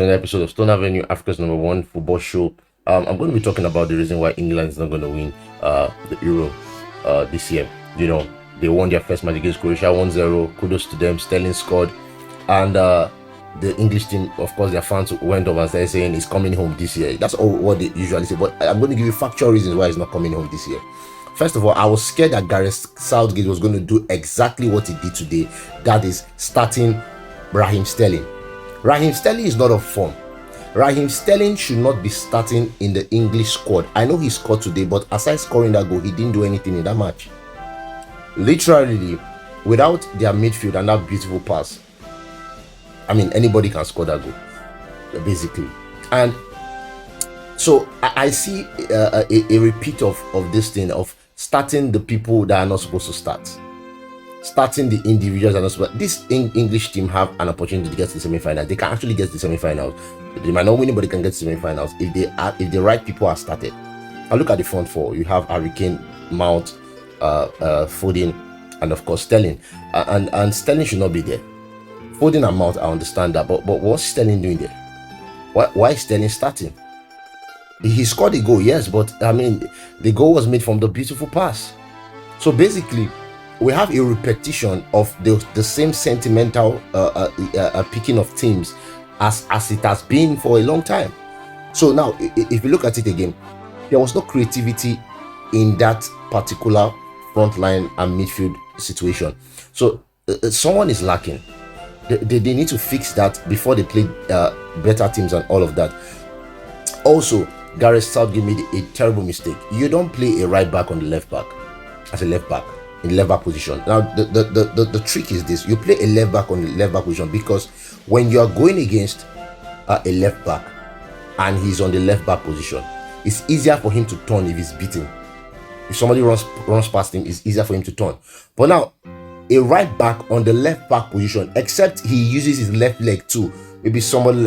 to another episode of Stone Avenue, Africa's #1 football show. I'm going to be talking about the reason why England is not going to win the Euro this year. You know, they won their first match against Croatia 1-0. Kudos to them. Sterling scored. And the English team, of course, their fans went over and started saying he's coming home this year. That's all what they usually say. But I'm going to give you factual reasons why he's not coming home this year. First of all, I was scared that Gareth Southgate was going to do exactly what he did today. That is starting Raheem Sterling. Raheem Sterling is not of form. Raheem Sterling should not be starting in the English squad. I know he scored today, but aside scoring that goal, he didn't do anything in that match. Literally, without their midfield and that beautiful pass, I mean, anybody can score that goal, basically. And so I see a repeat of this thing of starting the people that are not supposed to start. Starting the individuals and also this English team have an opportunity to get to the semi-finals. They can actually get to the semi-finals. They might not win it, but they can get to the semi-finals if the right people are started. And look at the front four. You have Harry Kane, Mount, Foden, and of course Sterling. And Sterling should not be there. Foden and Mount, I understand that, but what's Sterling doing there? Why is Sterling starting? He scored a goal, yes, but I mean the goal was made from the beautiful pass. So basically, we have a repetition of the same sentimental picking of teams as it has been for a long time. So now, if you look at it again, there was no creativity in that particular front line and midfield situation. So someone is lacking. They need to fix that before they play better teams and all of that. Also, Gareth Southgate made a terrible mistake. You don't play a right back on the left back as a left back in left back position. Now the trick is this: you play a left back on the left back position because when you are going against a left back and he's on the left back position, it's easier for him to turn if he's beaten. If somebody runs past him, it's easier for him to turn. But now a right back on the left back position, except he uses his left leg too. Maybe someone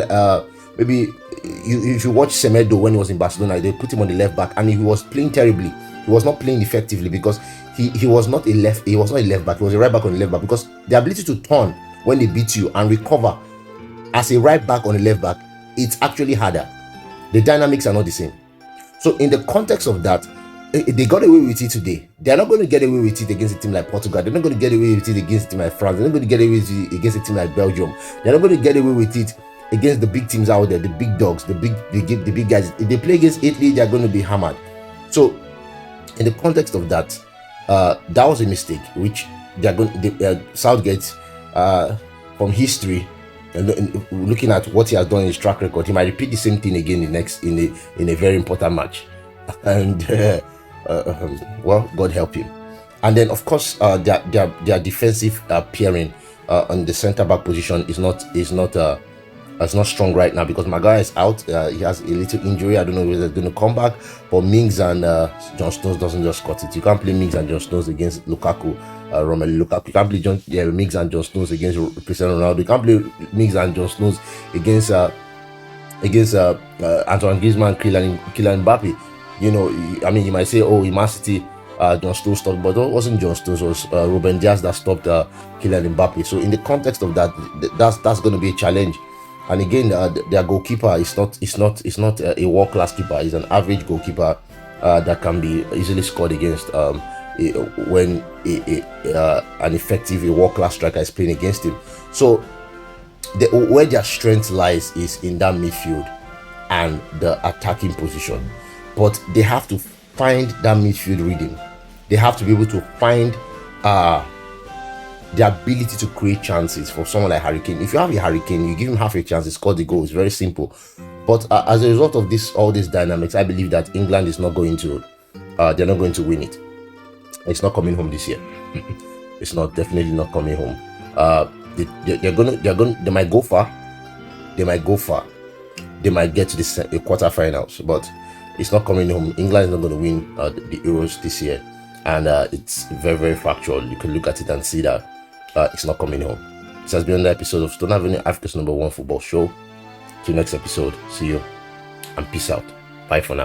maybe if you watch Semedo when he was in Barcelona, they put him on the left back and he was playing terribly. He was not playing effectively because he was not a left back, he was a right back on the left back, because the ability to turn when they beat you and recover as a right back on the left back, it's actually harder. The dynamics are not the same. So in the context of that, they got away with it today. They're not going to get away with it against a team like Portugal. They're not going to get away with it against a team like France. They're not going to get away with it against a team like Belgium. They're not going to get away with it against the big teams out there, the big dogs, the big guys. If they play against Italy, they're going to be hammered. So in the context of that, that was a mistake which they're going Southgate from history and looking at what he has done in his track record, he might repeat the same thing again in a very important match. And well, God help him. And then of course their defensive pairing on the centre back position is not strong right now because Maguire is out. He has a little injury. I don't know whether he's going to come back. But Mings and John Stones doesn't just cut it. You can't play Mings and John Stones against Lukaku, Romelu Lukaku. You can't play Mings and John Stones against Cristiano Ronaldo. You can't play Mings and John Stones against Antoine Griezmann, Kylian Mbappe. You know, I mean, you might say, oh, in Man City, John Stones stopped, but it wasn't John Stones. It was Ruben Dias that stopped Kylian Mbappe. So in the context of that, that's going to be a challenge. And again, their goalkeeper is not a world-class keeper. He's an average goalkeeper that can be easily scored against when an effective world-class striker is playing against him. So where their strength lies is in that midfield and the attacking position. But they have to find that midfield rhythm. They have to be able to find the ability to create chances for someone like Harry Kane. If you have a Harry Kane, you give him half a chance to score the goal. It's very simple. But as a result of all these dynamics, I believe that England is not going to they're not going to win it. It's not coming home this year. It's definitely not coming home. They might go far. They might get to the quarterfinals, but it's not coming home. England is not going to win the Euros this year, and it's very, very factual. You can look at it and see that it's not coming home. This has been another episode of Stone Avenue, Africa's #1 football show. Till next episode, see you and peace out. Bye for now.